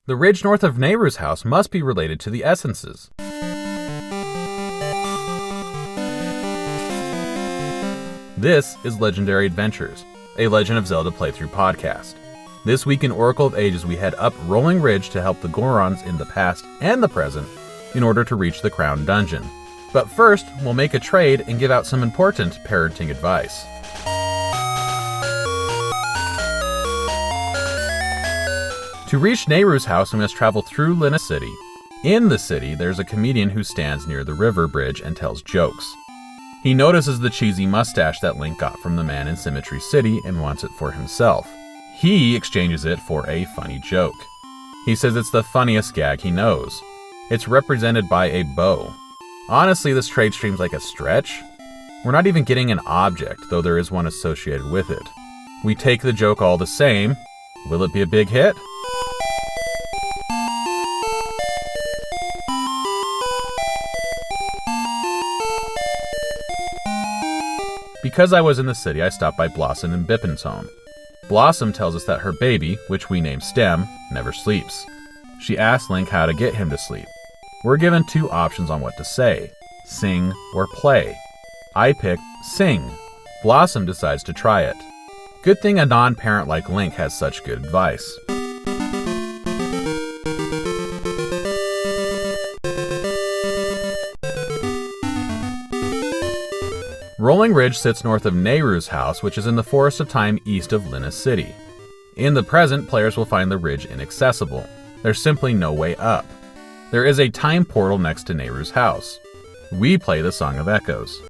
The ridge north of Nehru's house must be related to the essences. This is Legendary Adventures, a Legend of Zelda playthrough podcast. This week in Oracle of Ages, we head up Rolling Ridge to help the Gorons in the past and the present in order to reach the Crown Dungeon. But first, we'll make a trade and give out some important parenting advice. To reach Nehru's house, we must travel through Lina City. In the city, there's a comedian who stands near the river bridge and tells jokes. He notices the cheesy mustache that Link got from the man in Symmetry City and wants it for himself. He exchanges it for a funny joke. He says it's the funniest gag he knows. It's represented by a bow. Honestly, this trade seems like a stretch. We're not even getting an object, though there is one associated with it. We take the joke all the same. Will it be a big hit? Because I was in the city, I stopped by Blossom and Bippin's home. Blossom tells us that her baby, which we name Stem, never sleeps. She asks Link how to get him to sleep. We're given two options on what to say: sing or play. I pick sing. Blossom decides to try it. Good thing a non-parent like Link has such good advice. Rolling Ridge sits north of Nehru's house, which is in the Forest of Time east of Lina City. In the present, players will find the ridge inaccessible. There's simply no way up. There is a time portal next to Nehru's house. We play the Song of Echoes.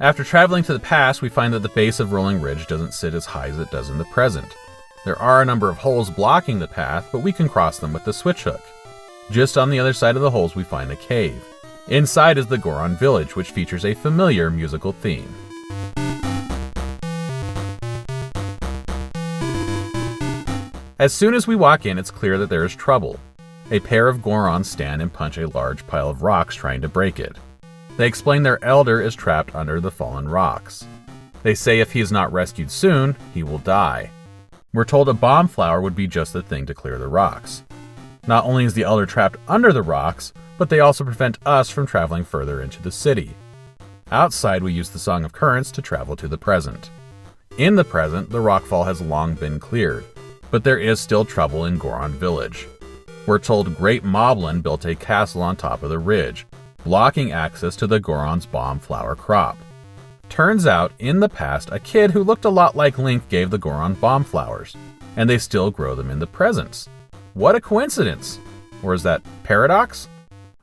After traveling to the past, we find that the base of Rolling Ridge doesn't sit as high as it does in the present. There are a number of holes blocking the path, but we can cross them with the switch hook. Just on the other side of the holes, we find a cave. Inside is the Goron village, which features a familiar musical theme. As soon as we walk in, it's clear that there is trouble. A pair of Gorons stand and punch a large pile of rocks trying to break it. They explain their elder is trapped under the fallen rocks. They say if he is not rescued soon, he will die. We're told a bomb flower would be just the thing to clear the rocks. Not only is the elder trapped under the rocks, but they also prevent us from traveling further into the city. Outside, we use the Song of Currents to travel to the present. In the present, the rockfall has long been cleared, but there is still trouble in Goron Village. We're told Great Moblin built a castle on top of the ridge, blocking access to the Goron's bomb flower crop. Turns out, in the past, a kid who looked a lot like Link gave the Goron bomb flowers, and they still grow them in the present. What a coincidence! Or is that paradox?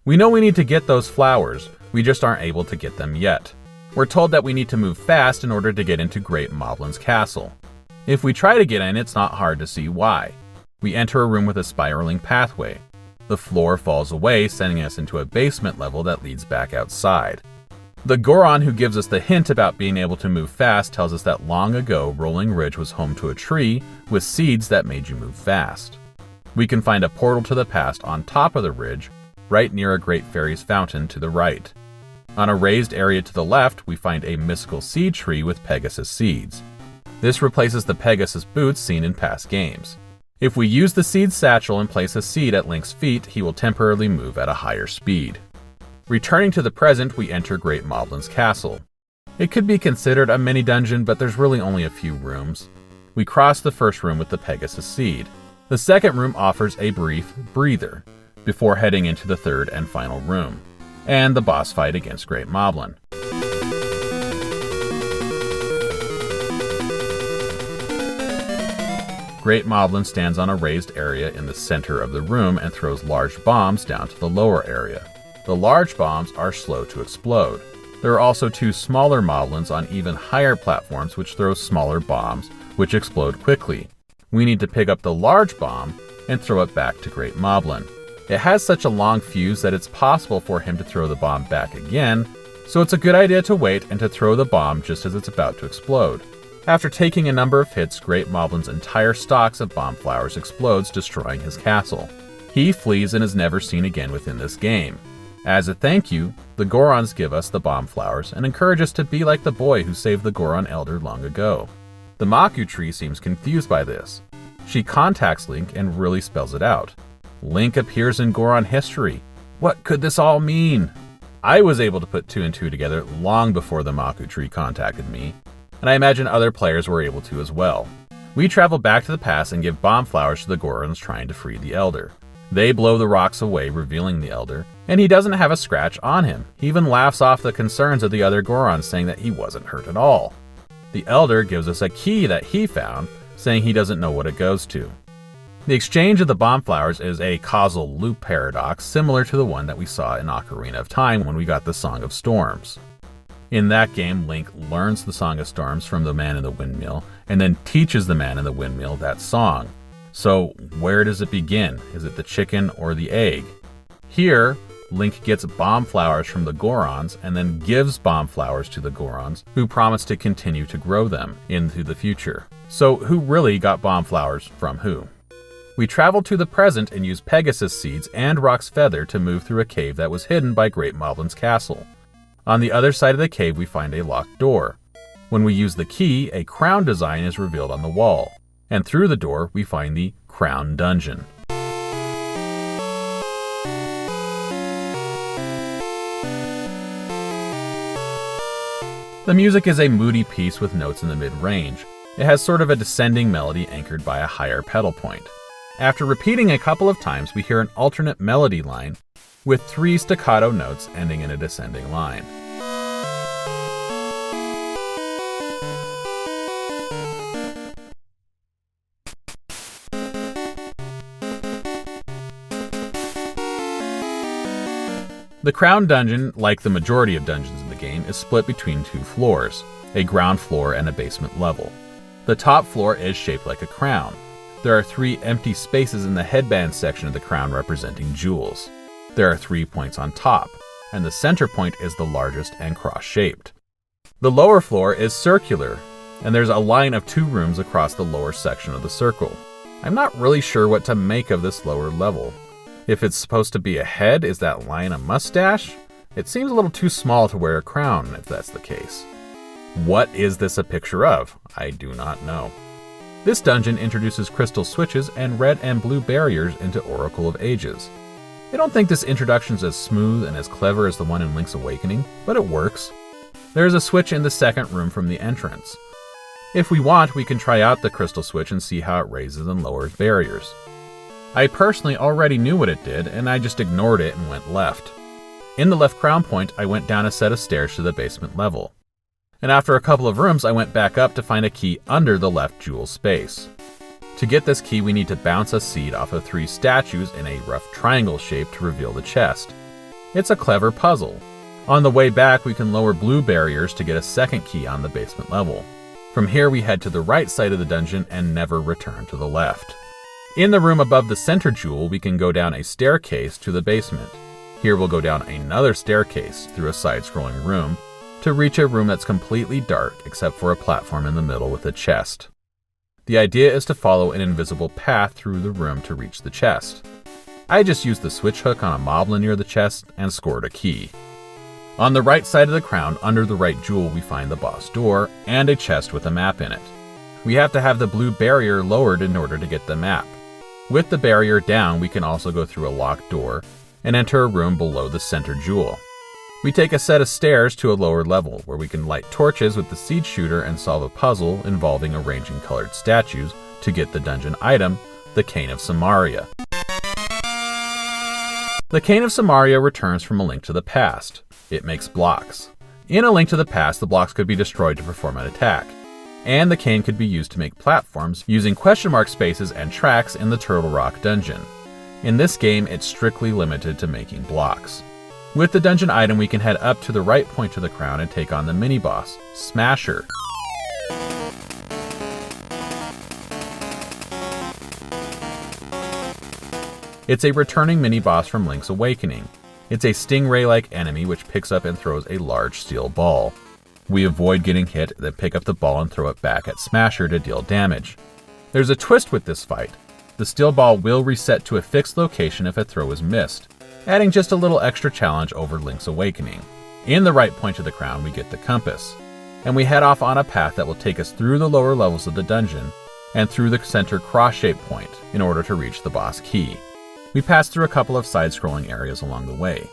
We know we need to get those flowers, we just aren't able to get them yet. We're told that we need to move fast in order to get into Great Moblin's castle. If we try to get in, it's not hard to see why. We enter a room with a spiraling pathway. The floor falls away, sending us into a basement level that leads back outside. The Goron who gives us the hint about being able to move fast tells us that long ago, Rolling Ridge was home to a tree with seeds that made you move fast. We can find a portal to the past on top of the ridge, right near a Great Fairy's fountain to the right. On a raised area to the left, we find a mystical seed tree with Pegasus seeds. This replaces the Pegasus boots seen in past games. If we use the seed satchel and place a seed at Link's feet, he will temporarily move at a higher speed. Returning to the present, we enter Great Moblin's castle. It could be considered a mini dungeon, but there's really only a few rooms. We cross the first room with the Pegasus seed. The second room offers a brief breather, before heading into the third and final room, and the boss fight against Great Moblin. Great Moblin stands on a raised area in the center of the room and throws large bombs down to the lower area. The large bombs are slow to explode. There are also two smaller Moblins on even higher platforms which throw smaller bombs, which explode quickly. We need to pick up the large bomb and throw it back to Great Moblin. It has such a long fuse that it's possible for him to throw the bomb back again, so it's a good idea to wait and to throw the bomb just as it's about to explode. After taking a number of hits, Great Moblin's entire stocks of bomb flowers explodes, destroying his castle. He flees and is never seen again within this game. As a thank you, the Gorons give us the bomb flowers and encourage us to be like the boy who saved the Goron elder long ago. The Maku tree seems confused by this. She contacts Link and really spells it out. Link appears in Goron history. What could this all mean? I was able to put 2 and 2 together long before the Maku tree contacted me, and I imagine other players were able to as well. We travel back to the past and give bomb flowers to the Gorons trying to free the Elder. They blow the rocks away, revealing the Elder, and he doesn't have a scratch on him. He even laughs off the concerns of the other Gorons, saying that he wasn't hurt at all. The Elder gives us a key that he found, saying he doesn't know what it goes to. The exchange of the bomb flowers is a causal loop paradox similar to the one that we saw in Ocarina of Time when we got the Song of Storms. In that game, Link learns the Song of Storms from the man in the windmill and then teaches the man in the windmill that song. So where does it begin? Is it the chicken or the egg? Here, Link gets bomb flowers from the Gorons and then gives bomb flowers to the Gorons, who promise to continue to grow them into the future. So who really got bomb flowers from who? We travel to the present and use Pegasus seeds and Rock's feather to move through a cave that was hidden by Great Moblin's castle. On the other side of the cave, we find a locked door. When we use the key, a crown design is revealed on the wall, and through the door, we find the Crown Dungeon. The music is a moody piece with notes in the mid-range. It has sort of a descending melody anchored by a higher pedal point. After repeating a couple of times, we hear an alternate melody line with 3 staccato notes ending in a descending line. The Crown Dungeon, like the majority of dungeons in the game, is split between 2 floors, a ground floor and a basement level. The top floor is shaped like a crown. There are 3 empty spaces in the headband section of the crown representing jewels. There are 3 points on top, and the center point is the largest and cross-shaped. The lower floor is circular, and there's a line of 2 rooms across the lower section of the circle. I'm not really sure what to make of this lower level. If it's supposed to be a head, is that line a mustache? It seems a little too small to wear a crown if that's the case. What is this a picture of? I do not know. This dungeon introduces crystal switches and red and blue barriers into Oracle of Ages. I don't think this introduction is as smooth and as clever as the one in Link's Awakening, but it works. There is a switch in the second room from the entrance. If we want, we can try out the crystal switch and see how it raises and lowers barriers. I personally already knew what it did, and I just ignored it and went left. In the left crown point, I went down a set of stairs to the basement level. And after a couple of rooms, I went back up to find a key under the left jewel space. To get this key, we need to bounce a seed off of 3 statues in a rough triangle shape to reveal the chest. It's a clever puzzle. On the way back, we can lower blue barriers to get a second key on the basement level. From here, we head to the right side of the dungeon and never return to the left. In the room above the center jewel, we can go down a staircase to the basement. Here we'll go down another staircase through a side-scrolling room to reach a room that's completely dark except for a platform in the middle with a chest. The idea is to follow an invisible path through the room to reach the chest. I just used the switch hook on a Moblin near the chest and scored a key. On the right side of the crown, under the right jewel, we find the boss door and a chest with a map in it. We have to have the blue barrier lowered in order to get the map. With the barrier down, we can also go through a locked door and enter a room below the center jewel. We take a set of stairs to a lower level where we can light torches with the seed shooter and solve a puzzle involving arranging colored statues to get the dungeon item, the Cane of Samaria. The Cane of Samaria returns from A Link to the Past. It makes blocks. In A Link to the Past, the blocks could be destroyed to perform an attack, and the cane could be used to make platforms using question mark spaces and tracks in the Turtle Rock dungeon. In this game, it's strictly limited to making blocks. With the dungeon item, we can head up to the right point of the crown and take on the mini-boss, Smasher. It's a returning mini-boss from Link's Awakening. It's a stingray-like enemy which picks up and throws a large steel ball. We avoid getting hit, then pick up the ball and throw it back at Smasher to deal damage. There's a twist with this fight. The steel ball will reset to a fixed location if a throw is missed, adding just a little extra challenge over Link's Awakening. In the right point of the crown, we get the compass. and we head off on a path that will take us through the lower levels of the dungeon and through the center cross-shaped point in order to reach the boss key. We pass through a couple of side-scrolling areas along the way.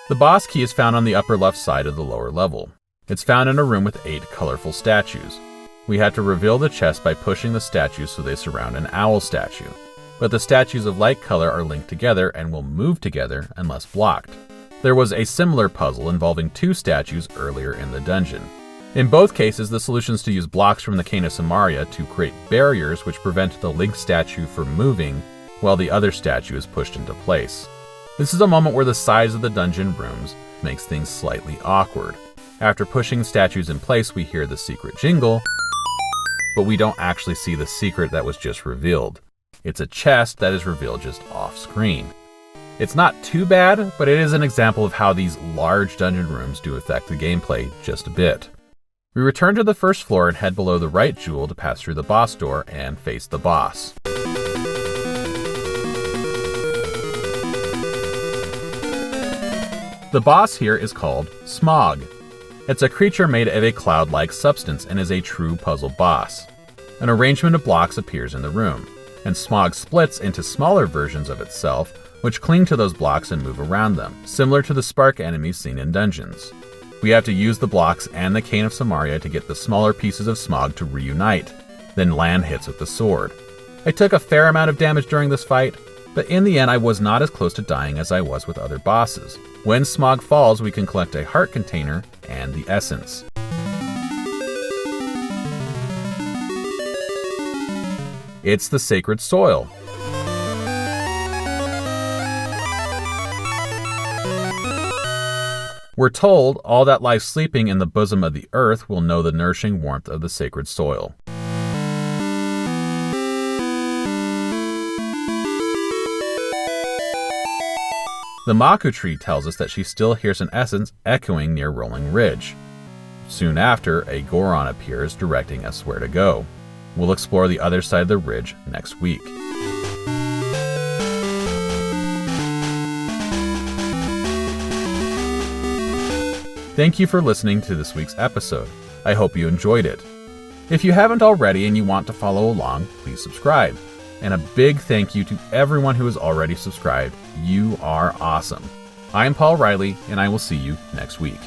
The boss key is found on the upper left side of the lower level. It's found in a room with 8 colorful statues. We have to reveal the chest by pushing the statues so they surround an owl statue. But the statues of light color are linked together and will move together unless blocked. There was a similar puzzle involving 2 statues earlier in the dungeon. In both cases, the solution is to use blocks from the Cane of Samaria to create barriers which prevent the linked statue from moving while the other statue is pushed into place. This is a moment where the size of the dungeon rooms makes things slightly awkward. After pushing statues in place, we hear the secret jingle, but we don't actually see the secret that was just revealed. It's a chest that is revealed just off screen. It's not too bad, but it is an example of how these large dungeon rooms do affect the gameplay just a bit. We return to the first floor and head below the right jewel to pass through the boss door and face the boss. The boss here is called Smog. It's a creature made of a cloud-like substance and is a true puzzle boss. An arrangement of blocks appears in the room, and Smog splits into smaller versions of itself, which cling to those blocks and move around them, similar to the spark enemies seen in dungeons. We have to use the blocks and the Cane of Samaria to get the smaller pieces of Smog to reunite, then land hits with the sword. I took a fair amount of damage during this fight, but in the end I was not as close to dying as I was with other bosses. When Smog falls, we can collect a heart container and the essence. It's the sacred soil. We're told all that lies sleeping in the bosom of the earth will know the nourishing warmth of the sacred soil. The Maku tree tells us that she still hears an essence echoing near Rolling Ridge. Soon after, a Goron appears directing us where to go. We'll explore the other side of the ridge next week. Thank you for listening to this week's episode. I hope you enjoyed it. If you haven't already and you want to follow along, please subscribe. And a big thank you to everyone who has already subscribed. You are awesome. I'm Paul Riley, and I will see you next week.